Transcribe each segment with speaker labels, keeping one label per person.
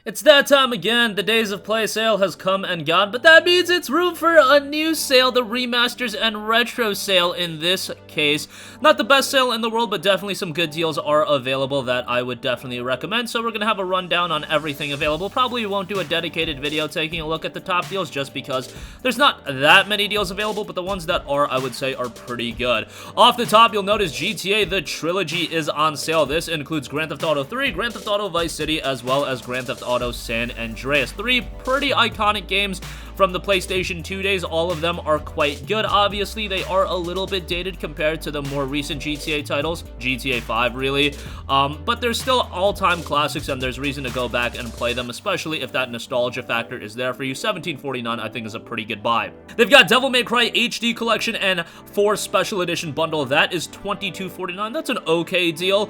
Speaker 1: It's that time again. The days of play sale has come and gone, but that means it's room for a new sale, the remasters and retro sale in this case. Not the best sale in the world, but definitely some good deals are available that I would definitely recommend. So we're going to have a rundown on everything available. Probably won't do a dedicated video taking a look at the top deals just because there's not that many deals available, but the ones that are, I would say, are pretty good. Off the top, you'll notice GTA The Trilogy is on sale. This includes Grand Theft Auto 3, Grand Theft Auto Vice City, as well as Grand Theft Auto San Andreas. Three pretty iconic games from the PlayStation 2 days. All of them are quite good. Obviously, they are a little bit dated compared to the more recent GTA titles, GTA 5 really, but they're still all-time classics and there's reason to go back and play them, especially if that nostalgia factor is there for you. $17.49 I think is a pretty good buy. They've got Devil May Cry HD Collection and 4 Special Edition bundle. That is $22.49. That's an okay deal.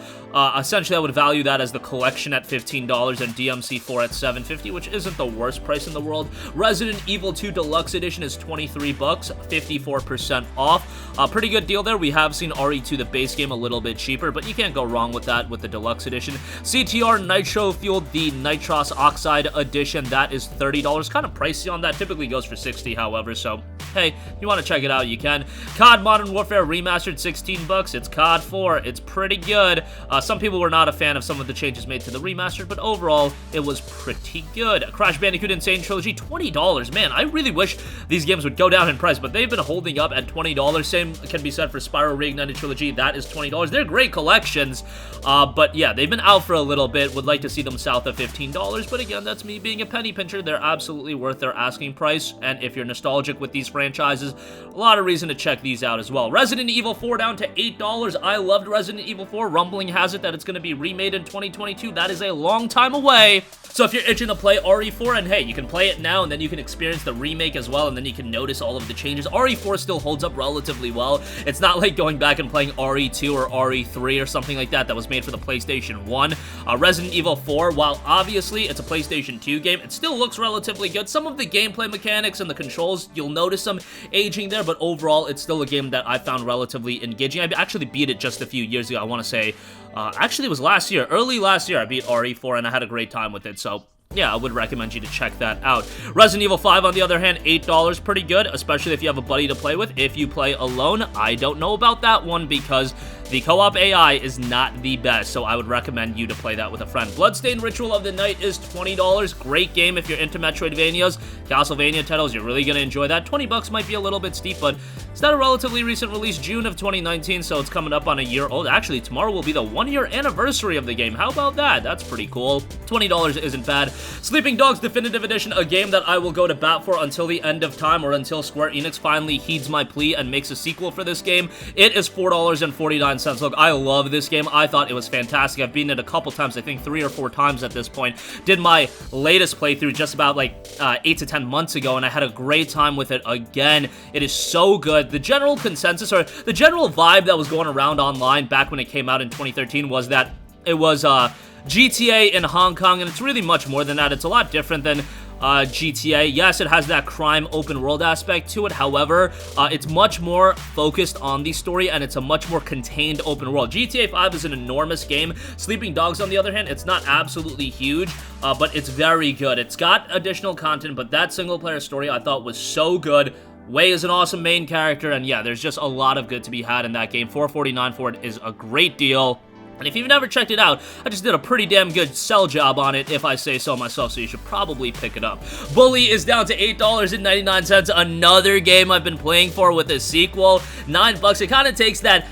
Speaker 1: Essentially, I would value that as the collection at $15 and DMC4 at $7.50, which isn't the worst price in the world. Resident Evil 2 Deluxe Edition is $23, 54% off. Pretty good deal there. We have seen RE2, the base game, a little bit cheaper, but you can't go wrong with that with the Deluxe Edition. CTR Nitro Fueled, the Nitrous Oxide Edition, that is $30. Kind of pricey on that. Typically goes for $60, however, so hey, if you want to check it out, you can. COD Modern Warfare Remastered, $16. It's COD 4. It's pretty good. Some people were not a fan of some of the changes made to the remastered, but overall, it was pretty good. Crash Bandicoot Insane Trilogy, $20. Man, I really wish these games would go down in price, but they've been holding up at $20. Same can be said for Spyro Reignited Trilogy. That is $20. They're great collections, but yeah, they've been out for a little bit. Would like to see them south of $15, but again, that's me being a penny pincher. They're absolutely worth their asking price, and if you're nostalgic with these franchises, a lot of reason to check these out as well. Resident Evil 4 down to $8. I loved Resident Evil 4. Rumbling has it that it's going to be remade in 2022. That is a long time away. So if you're itching to play RE4, and hey, you can play it now, and then you can experience the remake as well, and then you can notice all of the changes. RE4 still holds up relatively well. It's not like going back and playing RE2 or RE3 or something like that was made for the PlayStation 1. Resident Evil 4, while obviously it's a PlayStation 2 game, it still looks relatively good. Some of the gameplay mechanics and the controls, you'll notice some aging there, but overall, it's still a game that I found relatively engaging. I actually beat it just a few years ago. I want to say, actually it was last year, early last year, I beat RE4, and I had a great time with it, so yeah, I would recommend you to check that out. Resident Evil 5, on the other hand, $8, pretty good, especially if you have a buddy to play with. If you play alone, I don't know about that one because the co-op AI is not the best, so I would recommend you to play that with a friend. Bloodstained Ritual of the Night is $20. Great game if you're into Metroidvanias, Castlevania titles. You're really going to enjoy that. $20 might be a little bit steep, but it's not a relatively recent release, June of 2019, so it's coming up on a year old. Actually, tomorrow will be the 1-year anniversary of the game. How about that? That's pretty cool. $20 isn't bad. Sleeping Dogs Definitive Edition, a game that I will go to bat for until the end of time or until Square Enix finally heeds my plea and makes a sequel for this game. It is $4.49. Look, I love this game. I thought it was fantastic. I've beaten it a couple times, I think 3 or 4 times at this point. Did my latest playthrough just about like 8 to 10 months ago, and I had a great time with it again. It is so good. The general consensus, or the general vibe that was going around online back when it came out in 2013 was that it was GTA in Hong Kong, and it's really much more than that. It's a lot different than GTA. Yes, it has that crime open world aspect to it. However, it's much more focused on the story, and it's a much more contained open world. GTA 5 is an enormous game. Sleeping Dogs, on the other hand, it's not absolutely huge, but it's very good. It's got additional content, but that single player story I thought was so good. Wei is an awesome main character, and yeah, there's just a lot of good to be had in that game. $4.49 for it is a great deal. And if you've never checked it out, I just did a pretty damn good sell job on it, if I say so myself, so you should probably pick it up. Bully is down to $8.99, another game I've been playing for with a sequel. $9. It kind of takes that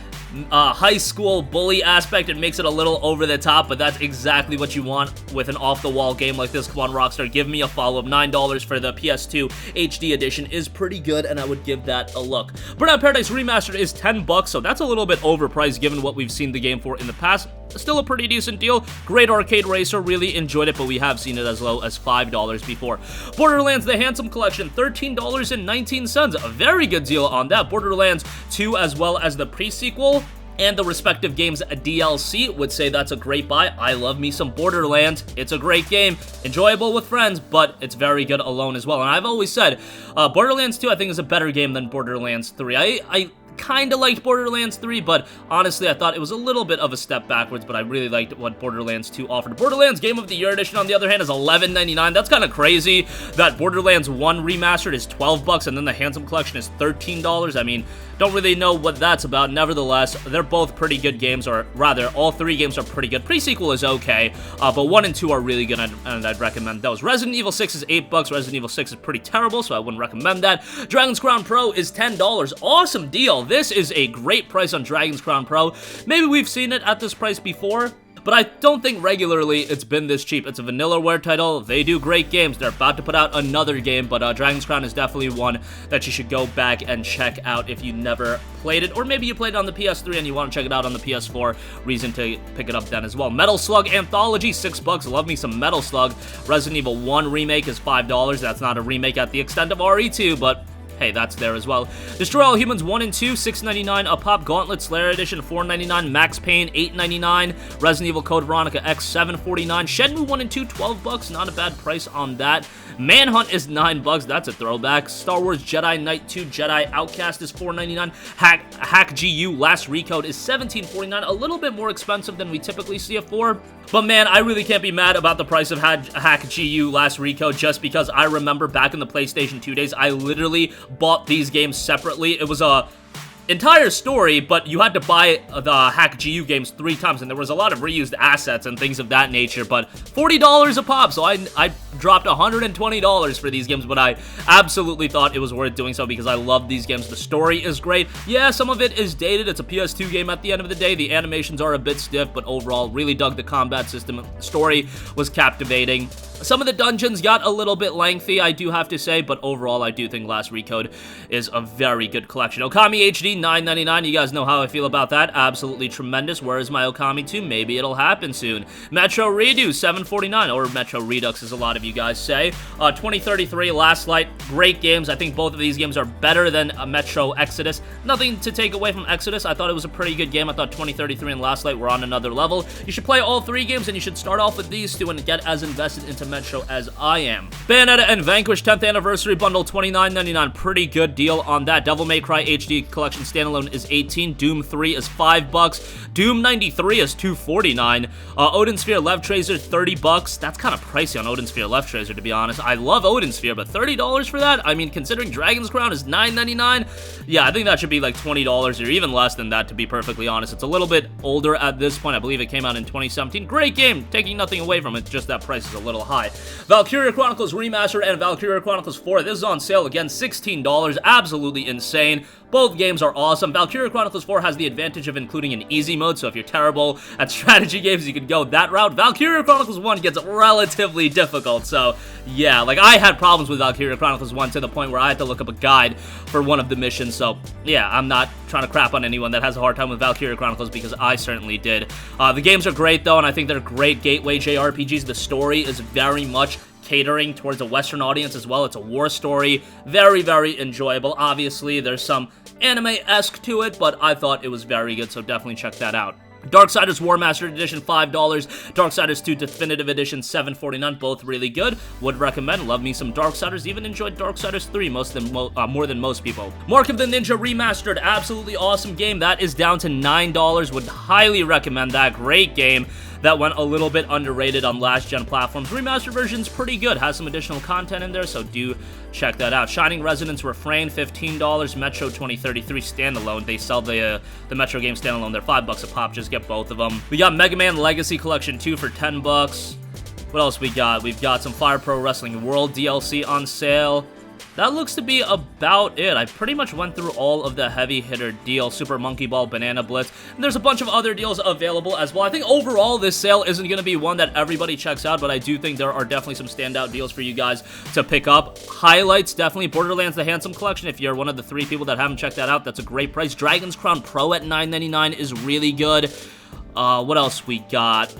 Speaker 1: high school bully aspect and makes it a little over the top, but that's exactly what you want with an off-the-wall game like this. Come on, Rockstar, give me a follow-up. $9 for the PS2 HD edition is pretty good, and I would give that a look. Burnout Paradise Remastered is $10, so that's a little bit overpriced given what we've seen the game for in the past. Still a pretty decent deal. Great arcade racer, really enjoyed it, but we have seen it as low as $5 before. Borderlands The Handsome Collection, $13.19. A very good deal on that. Borderlands 2 as well as the pre-sequel and the respective game's DLC would say that's a great buy. I love me some Borderlands. It's a great game, enjoyable with friends, but it's very good alone as well. And I've always said, Borderlands 2 I think is a better game than Borderlands 3. I kind of liked Borderlands 3, but honestly, I thought it was a little bit of a step backwards, but I really liked what Borderlands 2 offered. Borderlands Game of the Year Edition, on the other hand, is $11.99. That's kind of crazy that Borderlands 1 Remastered is $12, and then the Handsome Collection is $13. I mean, don't really know what that's about. Nevertheless, they're both pretty good games, or rather, all three games are pretty good. Pre-sequel is okay, but 1 and 2 are really good, and I'd recommend those. Resident Evil 6 is $8. Resident Evil 6 is pretty terrible, so I wouldn't recommend that. Dragon's Crown Pro is $10. Awesome deal. This is a great price on Dragon's Crown Pro. Maybe we've seen it at this price before, but I don't think regularly it's been this cheap. It's a Vanillaware title. They do great games. They're about to put out another game, but Dragon's Crown is definitely one that you should go back and check out if you never played it, or maybe you played it on the PS3 and you want to check it out on the PS4. Reason to pick it up then as well. Metal Slug Anthology, $6. Love me some Metal Slug. Resident Evil 1 Remake is $5. That's not a remake at the extent of RE2, but hey, that's there as well. Destroy All Humans 1 and 2, $6.99. A Pop Gauntlet Slayer Edition, $4.99. Max Payne, $8.99. Resident Evil Code Veronica X, $7.49. Shenmue 1 and 2, $12. Not a bad price on that. Manhunt is $9. That's a throwback. Star Wars Jedi Knight 2 Jedi Outcast is $4.99. Hack GU Last Recode is $17.49. A little bit more expensive than we typically see it for. But man, I really can't be mad about the price of Hack GU Last Recode, just because I remember back in the PlayStation 2 days, I literally bought these games separately. It was a entire story, but you had to buy the Hack GU games 3 times, and there was a lot of reused assets and things of that nature, but $40 a pop, so I dropped $120 for these games, but I absolutely thought it was worth doing so because I love these games. The story is great. Yeah, some of it is dated. It's a PS2 game at the end of the day. The animations are a bit stiff, but overall, really dug the combat system. The story was captivating. Some of the dungeons got a little bit lengthy, I do have to say, but overall, I do think Last Recode is a very good collection. Okami HD, $9.99. You guys know how I feel about that. Absolutely tremendous. Where is my Okami 2? Maybe it'll happen soon. Metro Redo, $7.49, or Metro Redux, as a lot of you guys say. 2033, Last Light, great games. I think both of these games are better than Metro Exodus. Nothing to take away from Exodus. I thought it was a pretty good game. I thought 2033 and Last Light were on another level. You should play all 3 games, and you should start off with these 2 and get as invested into Metro as I am. Bayonetta and Vanquish 10th Anniversary Bundle, $29.99. Pretty good deal on that. Devil May Cry HD Collection Standalone is $18. Doom 3 is $5. Doom 93 is $2.49. Odin Sphere Lev Tracer, $30. That's kind of pricey on Odin Sphere Lev Tracer, to be honest. I love Odin Sphere, but $30 for that? I mean, considering Dragon's Crown is $9.99, yeah, I think that should be like $20 or even less than that, to be perfectly honest. It's a little bit older at this point. I believe it came out in 2017. Great game, taking nothing away from it, just that price is a little high. Valkyria Chronicles Remastered and Valkyria Chronicles 4. This is on sale again, $16. Absolutely insane. Both games are awesome. Valkyria Chronicles 4 has the advantage of including an easy mode, so if you're terrible at strategy games, you can go that route. Valkyria Chronicles 1 gets relatively difficult, so yeah, like I had problems with Valkyria Chronicles 1 to the point where I had to look up a guide for one of the missions, so yeah, I'm not trying to crap on anyone that has a hard time with Valkyria Chronicles because I certainly did. The games are great though, and I think they're great gateway JRPGs. The story is very much catering towards a Western audience as well. It's a war story. Very, very enjoyable. Obviously, there's some anime-esque to it, but I thought it was very good, so definitely check that out. Darksiders War Master Edition, $5. Darksiders 2 Definitive Edition, $7.49. Both really good. Would recommend. Love me some Darksiders. Even enjoyed Darksiders 3 more than most people. Mark of the Ninja Remastered. Absolutely awesome game. That is down to $9. Would highly recommend that. Great game. That went a little bit underrated on last-gen platforms. Remastered version's pretty good. Has some additional content in there, so do check that out. Shining Resonance Refrain, $15. Metro 2033 Standalone. They sell the Metro game standalone. They're $5 a pop. Just get both of them. We got Mega Man Legacy Collection 2 for $10. What else we got? We've got some Fire Pro Wrestling World DLC on sale. That looks to be about it. I pretty much went through all of the heavy hitter deals. Super Monkey Ball, Banana Blitz, and there's a bunch of other deals available as well. I think overall this sale isn't going to be one that everybody checks out, but I do think there are definitely some standout deals for you guys to pick up. Highlights, definitely Borderlands The Handsome Collection. If you're one of the 3 people that haven't checked that out, that's a great price. Dragon's Crown Pro at $9.99 is really good. What else we got?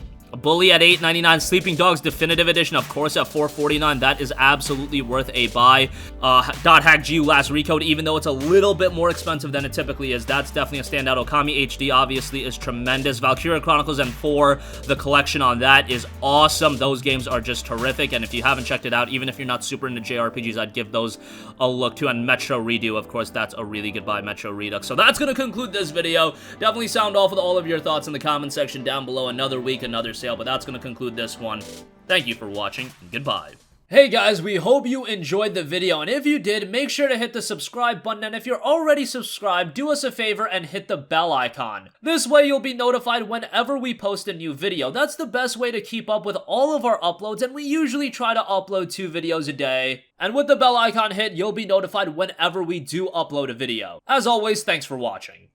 Speaker 1: Bully at $8.99. Sleeping Dogs Definitive Edition, of course, at $4.49. That is absolutely worth a buy. Dot Hack GU Last Recode, even though it's a little bit more expensive than it typically is, that's definitely a standout. Okami HD obviously is tremendous. Valkyria Chronicles M4, the collection on that is awesome. Those games are just terrific, and if you haven't checked it out, even if you're not super into JRPGs, I'd give those a look too. And Metro Redo, of course, that's a really good buy, Metro Redux. So that's gonna conclude this video. Definitely sound off with all of your thoughts in the comment section down below. Another week, another sale, but that's gonna conclude this one. Thank you for watching, and goodbye. Hey guys, we hope you enjoyed the video, and if you did, make sure to hit the subscribe button, and if you're already subscribed, do us a favor and hit the bell icon. This way you'll be notified whenever we post a new video. That's the best way to keep up with all of our uploads, and we usually try to upload 2 videos a day. And with the bell icon hit, you'll be notified whenever we do upload a video. As always, thanks for watching.